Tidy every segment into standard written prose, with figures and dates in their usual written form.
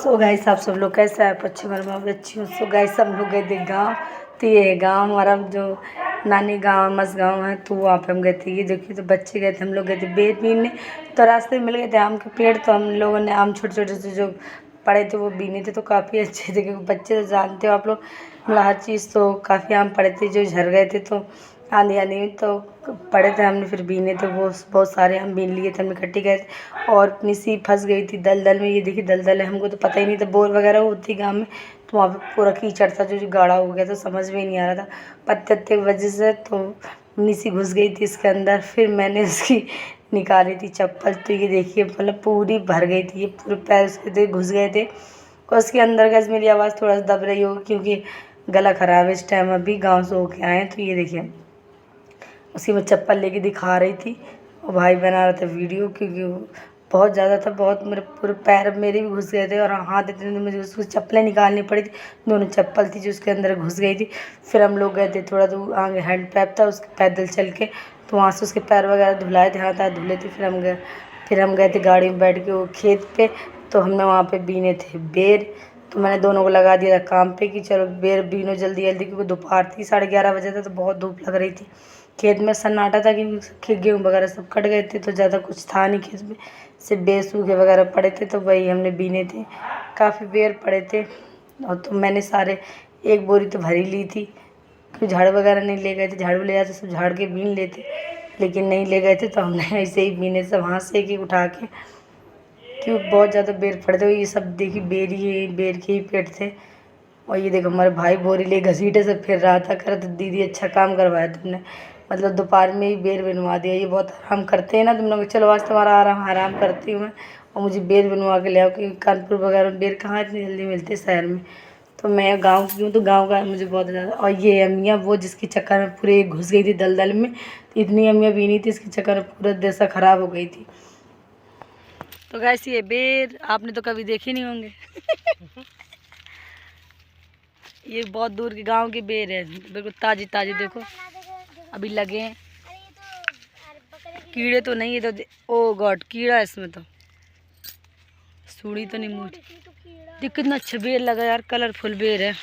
सो guys आप सब लोग कैसे हैं? अच्छे मेरे मैं भी अच्छी हूँ। सो गाइस हम लोग गए थे गाँव। तो ये गांव हमारा जो नानी गांव मस गांव है, तो वहाँ पे हम गए थे। ये देखिए तो बच्चे गए थे, हम लोग गए थे बेर बीनने। तो रास्ते में मिल गए थे आम के पेड़, तो हम लोगों ने आम छोटे छोटे से जो पड़े थे वो बीने थे। तो काफ़ी अच्छे थे क्योंकि बच्चे तो जानते हो आप लोग, मतलब हर चीज़। तो काफ़ी आम पड़े थे जो झड़ गए थे, तो आंधी आंधी तो पड़े थे, हमने फिर बीने थे। वो बहुत सारे हम बीन लिए थे, हम इकट्ठे गए थे। और अपनी सी फंस गई थी दलदल में। ये देखिए दलदल है, हमको तो पता ही नहीं था बोर वगैरह होती गाँव में। तो वहाँ पे पूरा कीचड़ था जो गाढ़ा हो गया, तो समझ में ही नहीं आ रहा था पत्ते की वजह से। तो नीसी घुस गई थी इसके अंदर, फिर मैंने उसकी निकाली थी चप्पल। तो ये देखिए मतलब पूरी भर गई थी, ये पूरे पैर उसके थे घुस गए थे। और उसके अंदर गैस मेरी आवाज़ थोड़ा सा दब रही होगी क्योंकि गला ख़राब है इस टाइम, अभी गाँव से होके आए हैं। तो ये देखिए उसी में चप्पल लेके दिखा रही थी, और भाई बना रहा था वीडियो क्योंकि वो बहुत ज़्यादा था। बहुत मेरे पूरे पैर मेरे भी घुस गए थे, और हाथ इतने मुझे उसको चप्पलें निकालनी पड़ी थी। दोनों चप्पल थी जो उसके अंदर घुस गई थी। फिर हम लोग गए थे थोड़ा दूर आगे, हैंड पैप था उसके, पैदल चल के। तो वहाँ से उसके पैर वगैरह धुलाए थे, हाथ हाथ धुले थे। फिर हम गए थे गाड़ी में बैठ के वो खेत पे। तो हमने वहाँ पे बीने थे बेर। तो मैंने दोनों को लगा दिया था काम पे कि चलो बेर बीनो जल्दी जल्दी, क्योंकि दोपहर थी, 11:30 बजे था, तो बहुत धूप लग रही थी। खेत में सन्नाटा था क्योंकि गेहूँ वगैरह सब कट गए थे, तो ज़्यादा कुछ था नहीं खेत में, सिर्फ बेर सूखे वगैरह पड़े थे। तो वही हमने बीने थे, काफ़ी बेर पड़े थे। और तो मैंने सारे एक बोरी तो भरी ली थी क्योंकि झाड़ वगैरह नहीं ले गए थे। झाड़ू ले जाते सब झाड़ के बीन लेते, लेकिन नहीं ले गए थे, तो हमने ऐसे ही बीने सब हाथ से एक उठा के, क्योंकि बहुत ज़्यादा बेर पड़े थे। ये सब देखिए बेर ही बेर के ही पेड़ थे। और ये देखो हमारे भाई बोरी ले घसीटे से फिर रहा था, कर तो दीदी अच्छा काम करवाया तुमने, मतलब दोपहर में ही बेर बनवा दिया। ये बहुत आराम करते हैं ना तुम लोग, चलो आज तुम्हारा आराम करती हूँ मैं, और मुझे बेर बनवा के ले आओ, क्योंकि कानपुर वगैरह में बेर कहाँ इतनी जल्दी मिलते शहर में। तो मैं गाँव की हूँ, तो गाँव का मुझे बहुत ज़्यादा। और ये अम्मियाँ वो जिसके चक्कर में पूरे घुस गई थी दलदल में, तो इतनी अम्मियाँ भी नहीं थी, इसके चक्कर में पूरा दशा ख़राब हो गई थी। तो गैस ये बेर आपने तो कभी देखे नहीं होंगे। ये बहुत दूर के गांव के बेर है, बिल्कुल ताजी ताजी। देखो अभी लगे हैं, कीड़े तो नहीं है। तो ओ गॉड कीड़ा है इसमें, तो सूढ़ी तो नहीं मुझे। देख कितना अच्छा बेर लगा यार, कलरफुल बेर है।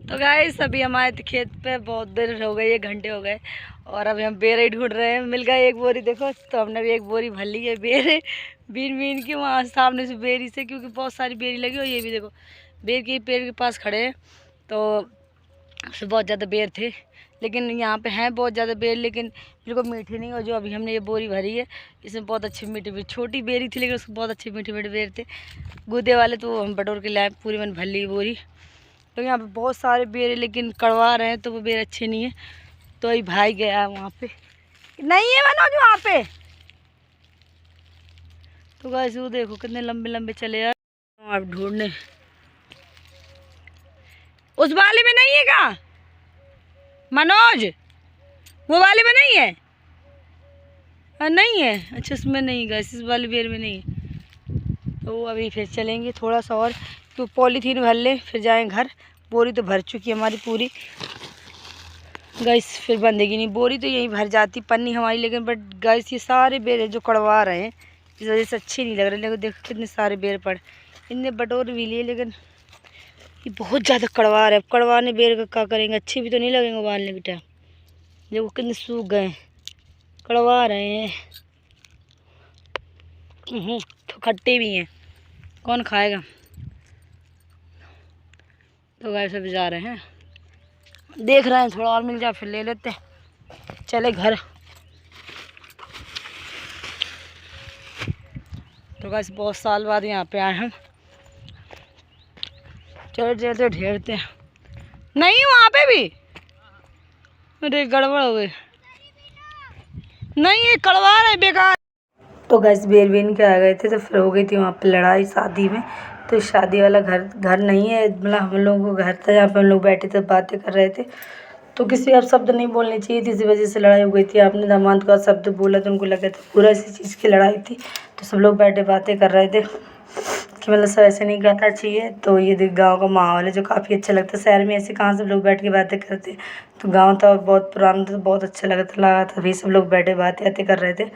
तो गाइस अभी हमारे खेत पे बहुत देर हो गई, 1 घंटे हो गए, और अभी हम बेर ही ढूंढ रहे हैं। मिल गए एक बोरी, देखो तो हमने भी एक बोरी भर ली है बेर, बीन बीन के वहाँ सामने से बेरी से, क्योंकि बहुत सारी बेरी लगी। और ये भी देखो बेर के पेड़ के पास खड़े हैं, तो उसमें बहुत ज़्यादा बेर थे। लेकिन यहाँ पे हैं बहुत ज़्यादा बेर, लेकिन बिल्कुल मीठी नहीं। और जो अभी हमने ये बोरी भरी है, इसमें बहुत अच्छी मीठी मीठी, छोटी बेरी थी लेकिन उसमें बहुत अच्छे मीठे मीठे बेर थे, गूदे वाले। तो हम बटोर के लाए, पूरी मैंने भर ली बोरी। तो यहाँ पे बहुत सारे बेर है, लेकिन कड़वा रहे हैं, तो वो बेर अच्छे नहीं है। तो अभी भाई गया वहाँ पे, नहीं है मनोज वहाँ पे। तो गाइस वो देखो कितने लंबे लंबे चले यार, आप ढूंढने। उस वाले में नहीं है क्या मनोज? वो वाले में नहीं है? नहीं है, अच्छा इसमें नहीं गाइस, इस वाले बेर में नहीं है। तो अभी फिर चलेंगे थोड़ा सा और, तो पॉलीथीन भर ले फिर जाएं घर। बोरी तो भर चुकी है हमारी पूरी गाइस, फिर बंधेगी नहीं बोरी, तो यहीं भर जाती पन्नी हमारी। लेकिन बट गाइस ये सारे बेर है जो कड़वा रहे हैं, इस वजह से अच्छे नहीं लग रहे। लेकिन देखो कितने सारे बेर पड़े, इनने बटोर भी लिए, लेकिन ये बहुत ज़्यादा कड़वा रहे। कड़वाने बेर का क्या करेंगे, अच्छे भी तो नहीं लगेंगे उबालने के टाइम। देखो कितने सूख गए, कड़वा रहे हैं। तो खट्टे भी हैं, कौन खाएगा। तो गाइस अभी जा रहे हैं, देख रहे हैं थोड़ा और मिल जाए फिर ले लेते हैं, चले घर। तो गाइस बहुत साल बाद यहाँ पे आए हम, चलो चलते ढेरते हैं। नहीं वहाँ पे भी, अरे गड़बड़ हो गई, नहीं ये कड़वा रहे बेकार। तो गैस बेर बीन के आ गए थे, तो फिर हो गई थी वहाँ पे लड़ाई शादी में। तो शादी वाला घर नहीं है, मतलब हम लोगों को घर था जहाँ पे हम लोग बैठे थे बातें कर रहे थे। तो किसी अब शब्द नहीं बोलनी चाहिए थी, इसी वजह से लड़ाई हो गई थी। आपने दामाद का शब्द बोला तो उनको लगा था पूरा इसी चीज़ की लड़ाई थी। तो सब लोग बैठे बातें कर रहे थे कि मतलब सब ऐसे नहीं करना चाहिए। तो ये देख गाँव का माहौल है जो काफ़ी अच्छा लगता है, शहर में ऐसे कहाँ सब लोग बैठ के बातें करते। तो गाँव था बहुत पुराना था, तो बहुत अच्छा लगा था, अभी सब लोग बैठे बातें कर रहे थे।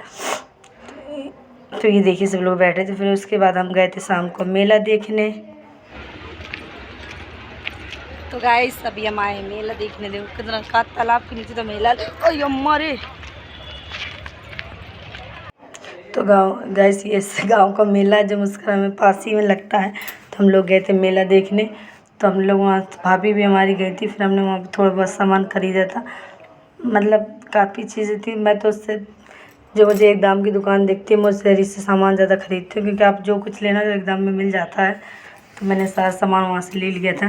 तो ये देखिए सब लोग बैठे थे। फिर उसके बाद हम गए थे शाम को मेला देखने। तो गाइस अभी हम आए मेला देखने। देखो कितना का तालाब के नीचे तो मेला। ओए अम्मा रे। तो गाइस ये गांव का मेला जो मुस्कुरा में पास ही में लगता है, तो हम लोग गए थे मेला देखने। तो हम लोग वहाँ, भाभी भी हमारी गई थी। फिर हमने वहाँ थोड़ा बहुत सामान खरीदा था, मतलब काफ़ी चीज़ें थी। मैं तो उससे जो मुझे एक दाम की दुकान दिखती है मैं उससे इससे सामान ज़्यादा खरीदती हूँ, क्योंकि आप जो कुछ लेना तो एक दाम में मिल जाता है। तो मैंने सारा सामान वहाँ से ले लिया था।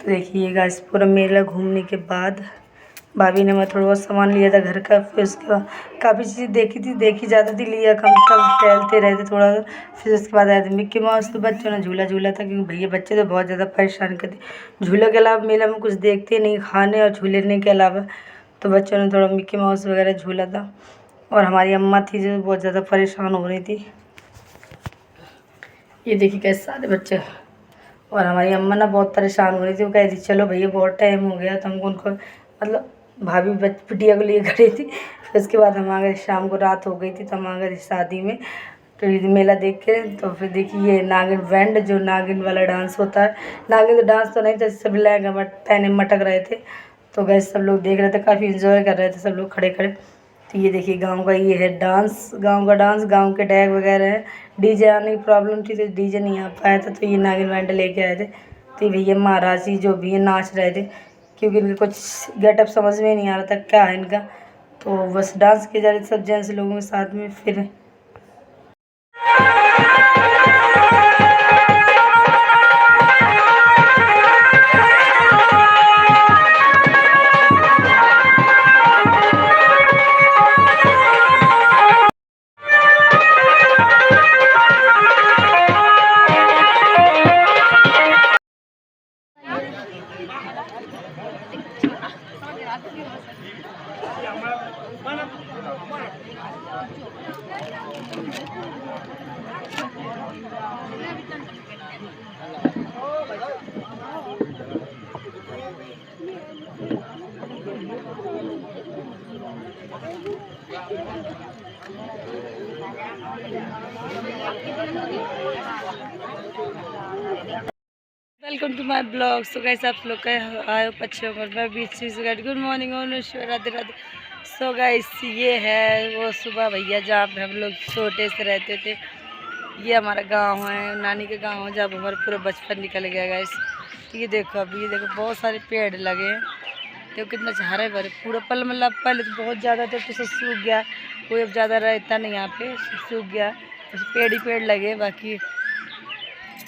तो देखिए गाइस पूरा मेला घूमने के बाद भाभी ने मैं थोड़ा बहुत सामान लिया था घर का। फिर उसके बाद काफ़ी चीज़ें देखी ज़्यादा थी, लिया कम कम, टहलते रहते थोड़ा। फिर उसके बाद आए थे मिक्की माउस। तो बच्चों ने झूला झूला था, क्योंकि भैया बच्चे तो बहुत ज़्यादा परेशान करते झूलों के अलावा मेला में कुछ देखते नहीं, खाने और झूलने के अलावा। तो बच्चों ने थोड़ा मिक्की माउस वगैरह झूला था। और हमारी अम्मा थी जो बहुत ज़्यादा परेशान हो रही थी। ये देखिए कैसे सारे बच्चे। और हमारी अम्मा ना बहुत परेशान हो रही थी। वो कह रही थी चलो भैया बहुत टाइम हो गया। तो हमको उनको मतलब भाभी बिटिया को लिए खड़ी थी। फिर उसके बाद हम आ गए, शाम को रात हो गई थी तो हम आ गए थे शादी में। तो ये मेला देख के तो फिर देखिए ये नागिन बैंड, जो नागिन वाला डांस होता है। नागिन तो डांस तो नहीं था, सब लहंगा पहने मटक रहे थे। तो गैस सब लोग देख रहे थे, काफ़ी इंजॉय कर रहे थे सब लोग खड़े खड़े। तो ये देखिए गांव का ये है डांस, गांव का डांस, गांव के डैग वगैरह है। डीजे आने की प्रॉब्लम थी तो डीजे नहीं आ पाया था, तो ये नागिन बैंड लेके आए थे। तो भैया महाराज जी जो भी है नाच रहे थे, क्योंकि इनका कुछ गेटअप समझ में नहीं आ रहा था क्या है इनका। तो बस डांस किए जा रहे थे सब जेंट्स लोगों के साथ में। फिर welcome to my blog. So guys आप लोग का आए पक्षियों पर मैं बीच से good morning Radhe Radhe. So guys ये है वो सुबह भैया जहाँ पे हम लोग छोटे से रहते थे। ये हमारा गांव है, नानी के गांव है, जहाँ पे हमारा पूरा बचपन निकल गया गाइस। तो ये देखो अभी ये देखो बहुत सारे पेड़ लगे हैं। देखो कितना हरे भरे पूरा पल, मतलब पहले तो बहुत ज़्यादा था तो सब सूख गया, कोई अब ज़्यादा रहता नहीं यहाँ पे, सूख गया। पेड़ ही पेड़ लगे। बाकी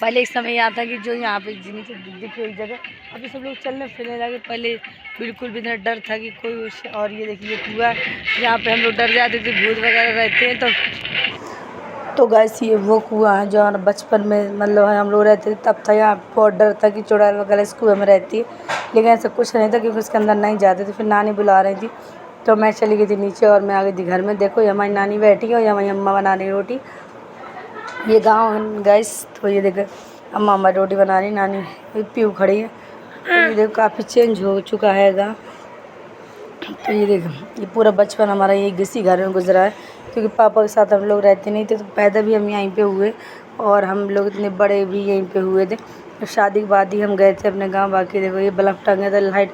पहले एक समय यहाँ था कि जो यहाँ पे नीचे दिखे एक जगह, अभी सब लोग चलने फिरने लगे। पहले बिल्कुल भी इतना डर था कि कोई और ये देखिए कुआं, यहाँ पे हम लोग डर जाते थे, भूत वगैरह रहते हैं। तो गैस ये वो कुआं है जो बचपन में मतलब हम लोग रहते थे तब था। यहाँ बहुत डर था कि चुड़ैल वगैरह इस कुएं में रहती है, लेकिन ऐसा कुछ नहीं था क्योंकि उसके अंदर नहीं जाते थे। फिर नानी बुला रही थी तो मैं चली गई थी नीचे और मैं आ गई थी घर में। देखो ये हमारी नानी बैठी है और ये हमारी अम्मा बना रही रोटी। ये गांव है गाइस। तो ये देखो अम्मा हमारी रोटी बना रही, नानी पीऊ खड़ी है। तो ये देखो काफ़ी चेंज हो चुका है गाँव। तो ये देखो ये पूरा बचपन हमारा ये इसी घर में गुजरा है, क्योंकि पापा के साथ हम लोग रहते नहीं थे। तो पैदा भी हम यहीं पे हुए और हम लोग इतने बड़े भी यहीं पे हुए थे। तो शादी के बाद ही हम गए थे अपने गाँव। बाकी देखो ये बल्ब टंगे था लाइट,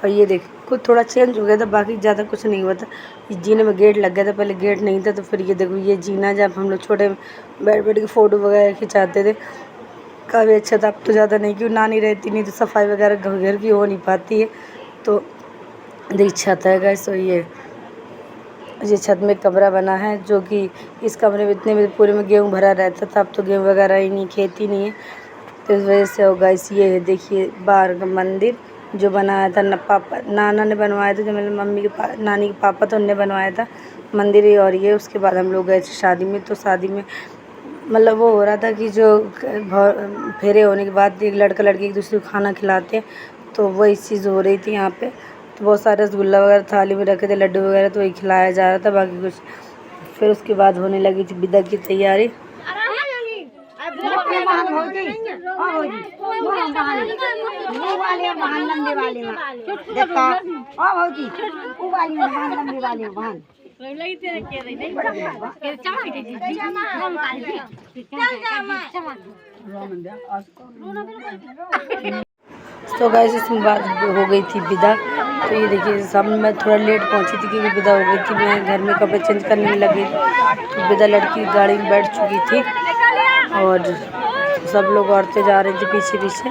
और ये देखो कुछ थोड़ा चेंज हो गया था, बाकी ज़्यादा कुछ नहीं हुआ था। जीने में गेट लग गया था, पहले गेट नहीं था। तो फिर ये देखो ये जीना जब हम लोग छोटे बैठ बैठ के फ़ोटो वगैरह खिंचाते थे, काफ़ी अच्छा था। अब तो ज़्यादा नहीं, क्यों नानी रहती नहीं तो सफाई वगैरह घर की हो नहीं पाती है। तो देख छत है गाइस। तो ये छत में कमरा बना है, जो कि इस कमरे में इतने में पूरे में गेहूँ भरा रहता था। अब तो गेहूँ वगैरह ही नहीं, खेती नहीं है। तो इस वजह से होगा इस ये है देखिए बाहर का मंदिर जो बनाया था नाना ने बनवाया था, जो मेरी मम्मी के नानी के पापा तो उनने बनवाया था मंदिर ही। और ये उसके बाद हम लोग गए थे शादी में। तो शादी में मतलब वो हो रहा था कि जो फेरे होने के बाद एक लड़का लड़की एक दूसरे को खाना खिलाते हैं, तो वही चीज़ हो रही थी यहाँ पे। तो बहुत सारे रसगुल्ला वगैरह थाली में रखे थे, लड्डू वगैरह, तो वही खिलाया जा रहा था, बाकी कुछ। फिर उसके बाद होने लगी थी विदा की तैयारी। तो गाइस इसमें बात हो गई थी विदा। तो ये देखिए सामने मैं थोड़ा लेट पहुंची थी क्योंकि विदा हो गई थी, मैं घर में कपड़े चेंज करने में लगी। तो विदा लड़की गाड़ी में बैठ चुकी थी और सब लोग औरतें जा रही थी पीछे पीछे।